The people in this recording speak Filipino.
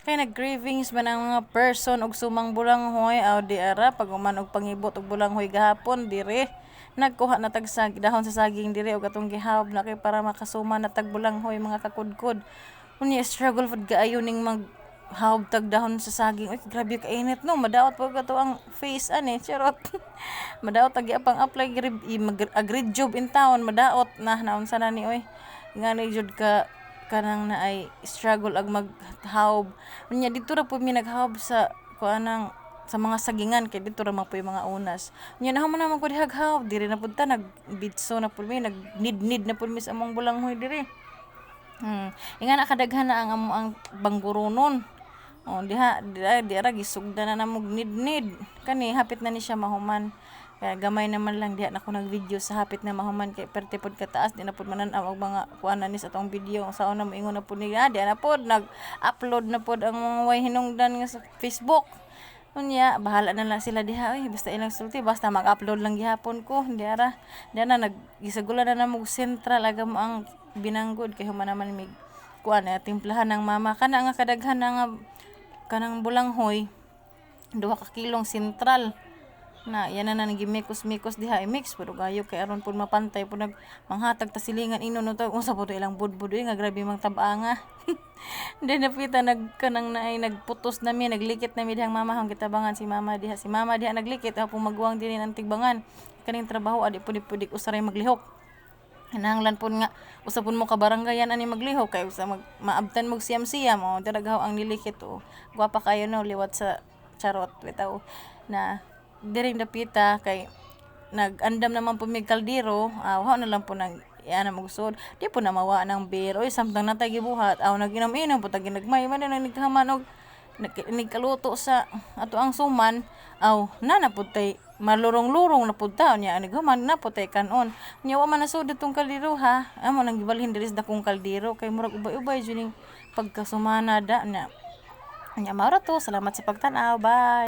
Kay nag-cravings man ang mga person og sumang bulanghoy aw di ara pag uman og pangibot og bulanghoy gahapon dire. Nagkuha na tag dahon sa saging dire og atong gihawb na kay para makasuma na tag bulanghoy mga kakudkod. Unya struggle fud kaayo ning hawb tag dahon sa saging. Uy, grabe ka init no. Madaot pa to ang face ani, charot. Madaot agi apang apply agreed job in town, madaot na naunsa na ni oy. Ngani jud ka kanang na ay struggle ag maghawb. Unya dito ra po mi naghawb sa kuanang sa mga sagingan kay dito ra man po yung mga unas. Unya nahuman naman ko dihaghawb diri na pud ta nagbitso na pud mi nag-need na pud mi sa among bulanghoy diri. Inga nakadaghan na ang bangguronon. Diha gisugdan na namog nid kani hapit na ni siya mahuman. Kaya gamay naman lang diha nako nag-video sa hapit na mahuman kay perti pod kataas di na pod manan-aw og mga kuan ni sa atong video sa una moingon na pod ni di na pod nag-upload na pod ang mga way hinungdan nga sa Facebook. Unya bahala na lang sila diha basta ilang sulti basta mag-upload lang gihapon ko diara na nagisagulan na namog sentral aga mo ang binanggod kay human naman mig kuan na timplahan ng mama kana nga kadaghan nga kanang bulanghoy 2 ka kilong sentral na yan na nagimikos-mikos diha i-mix pero gayo kay aron pud mapantay pud manghatag ta silingan ino no to unsa pud ilang budbud nga grabe mang tab-anga. Then napita nagkanang naay nagputos nami naglikit nami dihang mama hang kitabangan si mama diha naglikit apo magwang dinhi ang tigbangan kaning trabaho adi pud usaray maglihok. Hinahanglan pud nga usa pud mo ka barangayan ani maglihok kay usa maabtan mo siyam-siyam daragaw ang nilikit gwapa kayo no liwat sa charot bitaw na diring dapita kay nagandam naman po mig kaldero wa na lang po nang ana magusod di po na mawa ng beer oy samtang natay gibuhat naginom-inom po tag ginagmay man na nigkaman og nigkaluto sa ato ang suman na pud tay malurong-lurong na pud ta nya nighuman na pud tay kanon nya wa man nasud itong kaldero ha amo nang gibalhin diri sa dakong kaldero kay murag ubay-ubay jud ning pagkasumana da nya mara to salamat sa pagtan-aw bye.